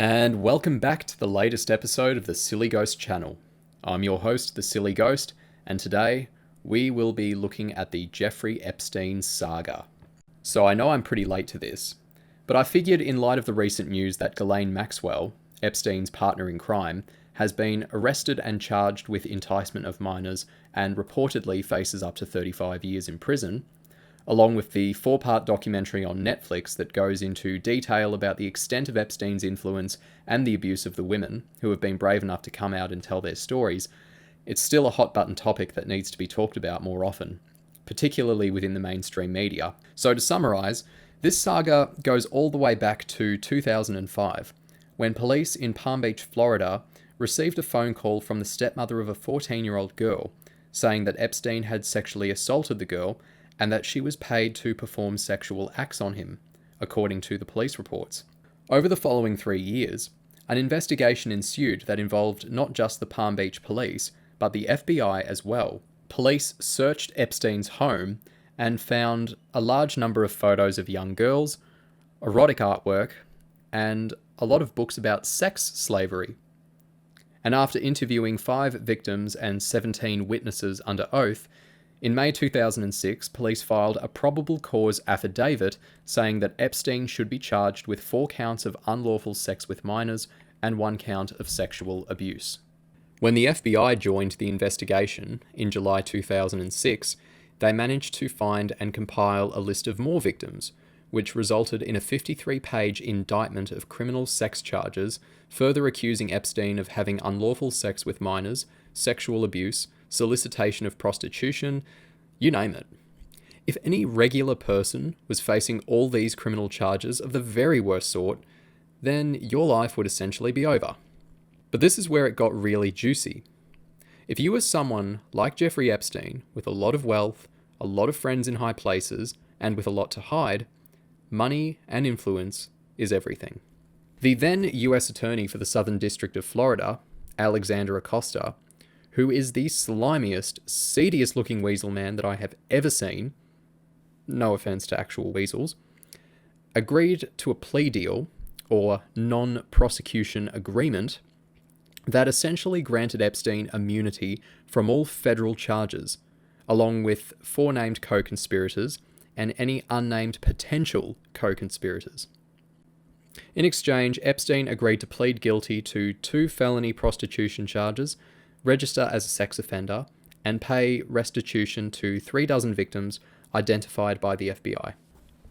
And welcome back to the latest episode of the Silly Ghost channel. I'm your host, the Silly Ghost, and today we will be looking at the Jeffrey Epstein saga. So I know I'm pretty late to this, but I figured in light of the recent news that Ghislaine Maxwell, Epstein's partner in crime, has been arrested and charged with enticement of minors and reportedly faces up to 35 years in prison, along with the 4-part documentary on Netflix that goes into detail about the extent of Epstein's influence and the abuse of the women who have been brave enough to come out and tell their stories, it's still a hot-button topic that needs to be talked about more often, particularly within the mainstream media. So to summarise, this saga goes all the way back to 2005, when police in Palm Beach, Florida, received a phone call from the stepmother of a 14-year-old girl, saying that Epstein had sexually assaulted the girl and that she was paid to perform sexual acts on him, according to the police reports. Over the following 3 years, an investigation ensued that involved not just the Palm Beach police, but the FBI as well. Police searched Epstein's home and found a large number of photos of young girls, erotic artwork, and a lot of books about sex slavery. And after interviewing 5 victims and 17 witnesses under oath, in May 2006, police filed a probable cause affidavit saying that Epstein should be charged with 4 counts of unlawful sex with minors and 1 count of sexual abuse. When the FBI joined the investigation in July 2006, they managed to find and compile a list of more victims, which resulted in a 53-page indictment of criminal sex charges, further accusing Epstein of having unlawful sex with minors, sexual abuse, solicitation of prostitution, you name it. If any regular person was facing all these criminal charges of the very worst sort, then your life would essentially be over. But this is where it got really juicy. If you were someone like Jeffrey Epstein, with a lot of wealth, a lot of friends in high places, and with a lot to hide, money and influence is everything. The then US Attorney for the Southern District of Florida, Alexander Acosta, who is the slimiest, seediest looking weasel man that I have ever seen, no offense to actual weasels, agreed to a plea deal, or non-prosecution agreement, that essentially granted Epstein immunity from all federal charges, along with 4 named co-conspirators and any unnamed potential co-conspirators. In exchange, Epstein agreed to plead guilty to 2 felony prostitution charges, register as a sex offender, and pay restitution to 3 dozen victims identified by the FBI.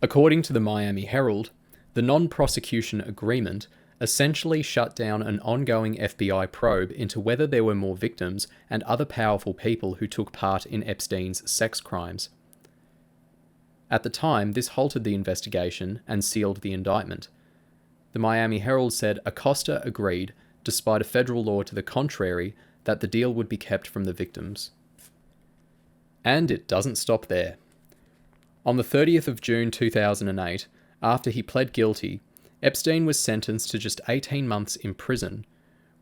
According to the Miami Herald, the non-prosecution agreement essentially shut down an ongoing FBI probe into whether there were more victims and other powerful people who took part in Epstein's sex crimes. At the time, this halted the investigation and sealed the indictment. The Miami Herald said Acosta agreed, despite a federal law to the contrary, that the deal would be kept from the victims. And it doesn't stop there. On the 30th of June 2008, after he pled guilty, Epstein was sentenced to just 18 months in prison,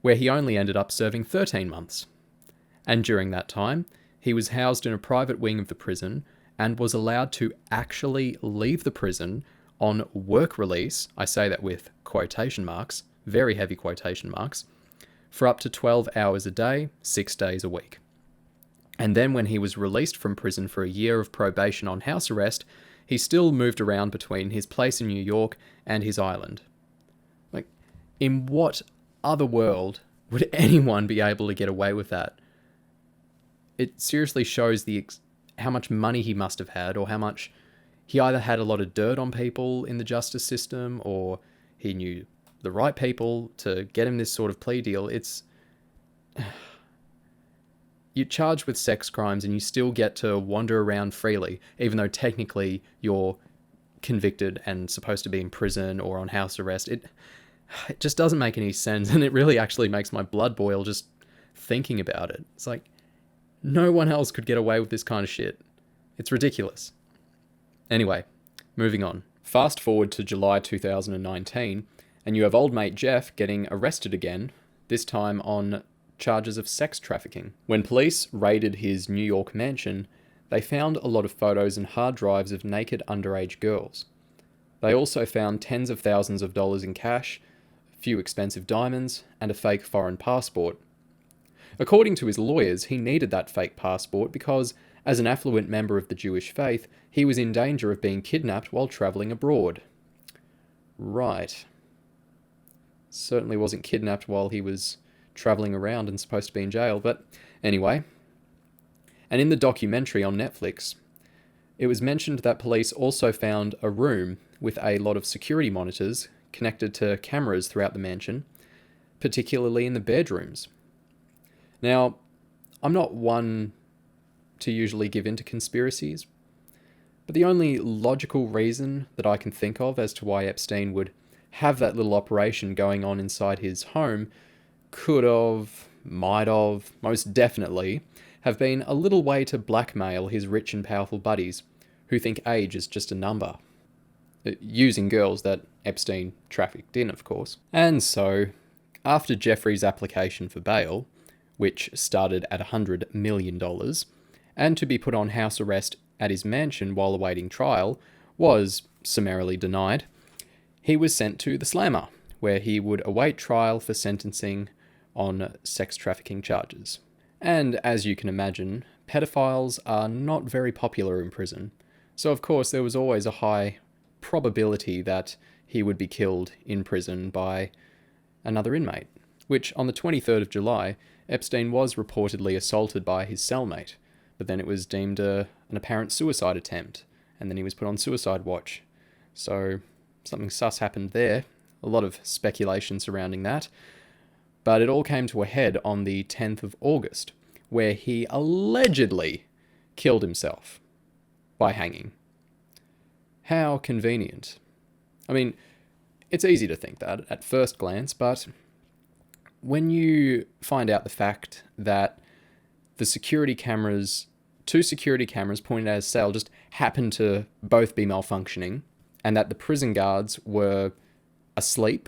where he only ended up serving 13 months. And during that time, he was housed in a private wing of the prison and was allowed to actually leave the prison on work release, I say that with quotation marks, very heavy quotation marks, for up to 12 hours a day, 6 days a week. And then when he was released from prison for a year of probation on house arrest, he still moved around between his place in New York and his island. Like, in what other world would anyone be able to get away with that? It seriously shows how much money he must have had, or how much he either had a lot of dirt on people in the justice system, or he knew the right people to get him this sort of plea deal. You're charged with sex crimes and you still get to wander around freely, even though technically you're convicted and supposed to be in prison or on house arrest. It just doesn't make any sense, and it really actually makes my blood boil just thinking about it. It's like, no one else could get away with this kind of shit. It's ridiculous. Anyway, moving on. Fast forward to July 2019, and you have old mate Jeff getting arrested again, this time on charges of sex trafficking. When police raided his New York mansion, they found a lot of photos and hard drives of naked underage girls. They also found tens of thousands of dollars in cash, few expensive diamonds, and a fake foreign passport. According to his lawyers, he needed that fake passport because, as an affluent member of the Jewish faith, he was in danger of being kidnapped while travelling abroad. Right. Certainly wasn't kidnapped while he was travelling around and supposed to be in jail, but anyway. And in the documentary on Netflix, it was mentioned that police also found a room with a lot of security monitors connected to cameras throughout the mansion, particularly in the bedrooms. Now, I'm not one to usually give in to conspiracies, but the only logical reason that I can think of as to why Epstein would have that little operation going on inside his home might have, most definitely, have been a little way to blackmail his rich and powerful buddies who think age is just a number. Using girls that Epstein trafficked in, of course. And so, after Jeffrey's application for bail, which started at $100 million, and to be put on house arrest at his mansion while awaiting trial, was summarily denied, he was sent to the Slammer, where he would await trial for sentencing on sex trafficking charges. And as you can imagine, pedophiles are not very popular in prison, so of course there was always a high probability that he would be killed in prison by another inmate, which on the 23rd of July, Epstein was reportedly assaulted by his cellmate, but then it was deemed an apparent suicide attempt, and then he was put on suicide watch. So something sus happened there, a lot of speculation surrounding that, but it all came to a head on the 10th of August, where he allegedly killed himself by hanging. How convenient. I mean, it's easy to think that at first glance, but when you find out the fact that the two security cameras pointed at his cell just happened to both be malfunctioning, and that the prison guards were asleep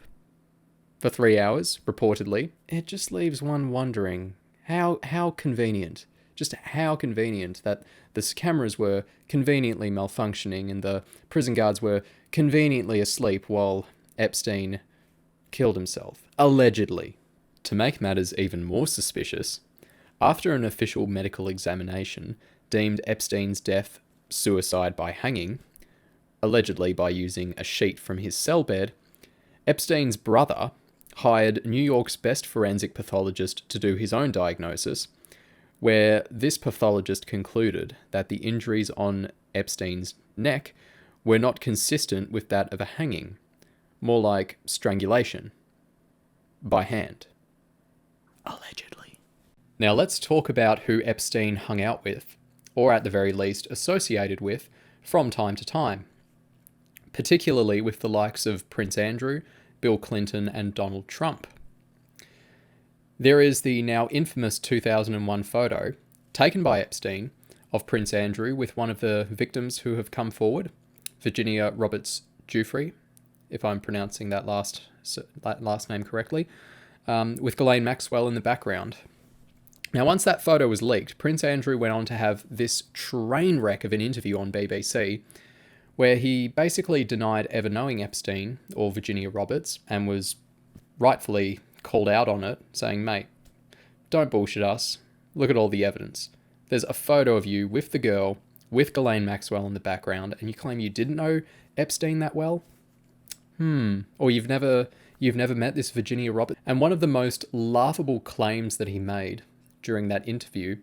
for 3 hours, reportedly, it just leaves one wondering how convenient. Just how convenient that the cameras were conveniently malfunctioning and the prison guards were conveniently asleep while Epstein killed himself, allegedly. To make matters even more suspicious, after an official medical examination deemed Epstein's death suicide by hanging, allegedly by using a sheet from his cell bed, Epstein's brother hired New York's best forensic pathologist to do his own diagnosis, where this pathologist concluded that the injuries on Epstein's neck were not consistent with that of a hanging, more like strangulation by hand. Allegedly. Now let's talk about who Epstein hung out with, or at the very least associated with, from time to time, particularly with the likes of Prince Andrew, Bill Clinton, and Donald Trump. There is the now infamous 2001 photo, taken by Epstein, of Prince Andrew with one of the victims who have come forward, Virginia Roberts Giuffre, if I'm pronouncing that last name correctly, with Ghislaine Maxwell in the background. Now, once that photo was leaked, Prince Andrew went on to have this train wreck of an interview on BBC, where he basically denied ever knowing Epstein or Virginia Roberts and was rightfully called out on it, saying, "Mate, don't bullshit us. Look at all the evidence. There's a photo of you with the girl, with Ghislaine Maxwell in the background, and you claim you didn't know Epstein that well? Or you've never met this Virginia Roberts?" And one of the most laughable claims that he made during that interview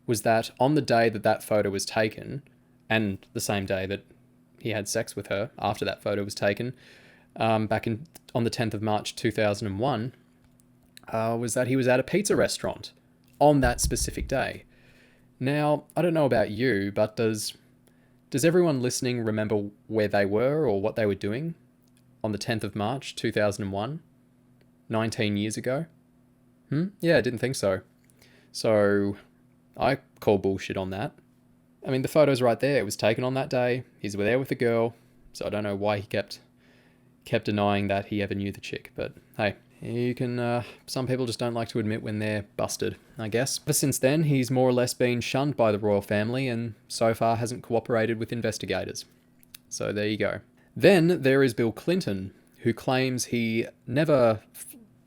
was that on the day that that photo was taken, and the same day that he had sex with her after that photo was taken, on the 10th of March 2001, was that he was at a pizza restaurant on that specific day. Now, I don't know about you, but does everyone listening remember where they were or what they were doing on the 10th of March 2001, 19 years ago? Yeah, I didn't think so. So I call bullshit on that. I mean, the photo's right there. It was taken on that day. He's there with the girl. So I don't know why he kept denying that he ever knew the chick. But hey, you can. Some people just don't like to admit when they're busted, I guess. But since then, he's more or less been shunned by the royal family and so far hasn't cooperated with investigators. So there you go. Then there is Bill Clinton, who claims he never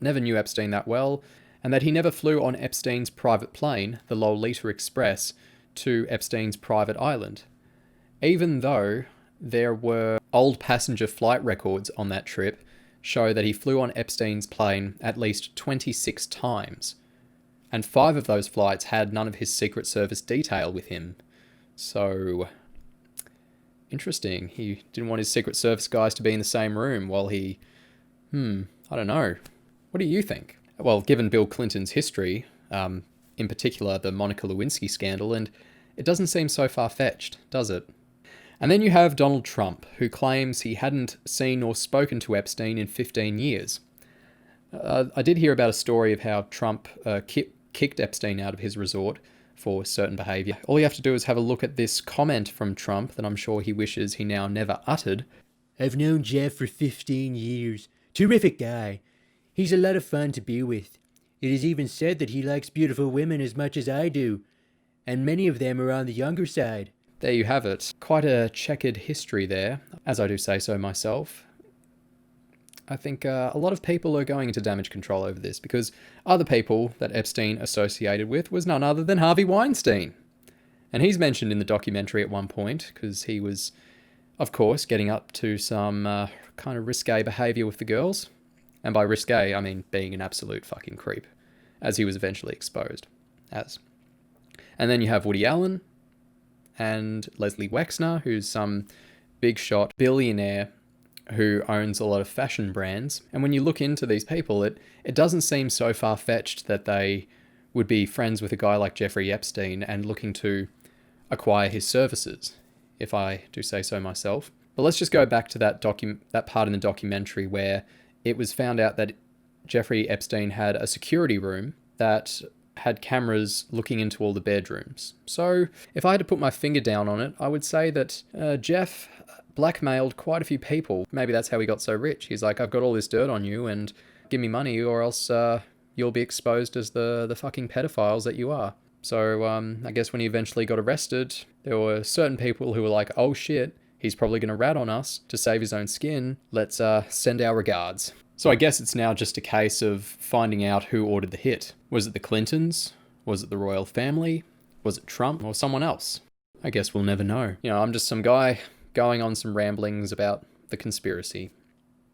knew Epstein that well, and that he never flew on Epstein's private plane, the Lolita Express, to Epstein's private island, even though there were old passenger flight records on that trip show that he flew on Epstein's plane at least 26 times, and 5 of those flights had none of his Secret Service detail with him. So, interesting. He didn't want his Secret Service guys to be in the same room while he... I don't know. What do you think? Well, given Bill Clinton's history, in particular the Monica Lewinsky scandal, and it doesn't seem so far-fetched, does it? And then you have Donald Trump, who claims he hadn't seen or spoken to Epstein in 15 years. I did hear about a story of how Trump kicked Epstein out of his resort for certain behaviour. All you have to do is have a look at this comment from Trump that I'm sure he wishes he now never uttered. I've known Jeff for 15 years. Terrific guy. He's a lot of fun to be with. It is even said that he likes beautiful women as much as I do, and many of them are on the younger side. There you have it. Quite a checkered history there, as I do say so myself. I think a lot of people are going into damage control over this, because other people that Epstein associated with was none other than Harvey Weinstein. And he's mentioned in the documentary at one point, because he was, of course, getting up to some kind of risque behaviour with the girls. And by risque, I mean being an absolute fucking creep, as he was eventually exposed as. And then you have Woody Allen and Leslie Wexner, who's some big shot billionaire who owns a lot of fashion brands. And when you look into these people, it doesn't seem so far-fetched that they would be friends with a guy like Jeffrey Epstein and looking to acquire his services, if I do say so myself. But let's just go back to that part in the documentary where it was found out that Jeffrey Epstein had a security room that had cameras looking into all the bedrooms. So if I had to put my finger down on it, I would say that Jeff blackmailed quite a few people. Maybe that's how he got so rich. He's like, I've got all this dirt on you and give me money or else you'll be exposed as the fucking pedophiles that you are. So I guess when he eventually got arrested, there were certain people who were like, oh shit, he's probably going to rat on us to save his own skin. Let's send our regards. So I guess it's now just a case of finding out who ordered the hit. Was it the Clintons? Was it the royal family? Was it Trump or someone else? I guess we'll never know. You know, I'm just some guy going on some ramblings about the conspiracy.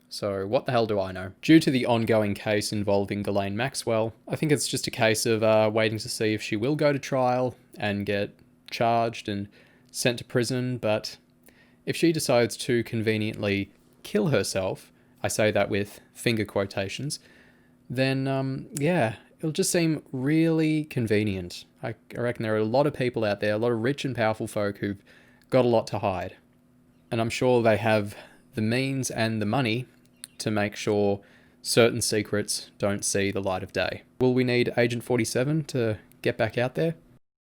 So what the hell do I know? Due to the ongoing case involving Ghislaine Maxwell, I think it's just a case of waiting to see if she will go to trial and get charged and sent to prison. But if she decides to conveniently kill herself, I say that with finger quotations, then yeah, it'll just seem really convenient. I reckon there are a lot of people out there, a lot of rich and powerful folk who've got a lot to hide. And I'm sure they have the means and the money to make sure certain secrets don't see the light of day. Will we need Agent 47 to get back out there?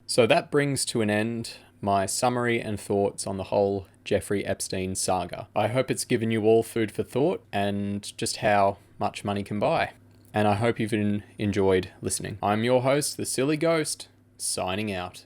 So that brings to an end my summary and thoughts on the whole Jeffrey Epstein saga. I hope it's given you all food for thought and just how much money can buy. And I hope you've enjoyed listening. I'm your host, The Silly Ghost, signing out.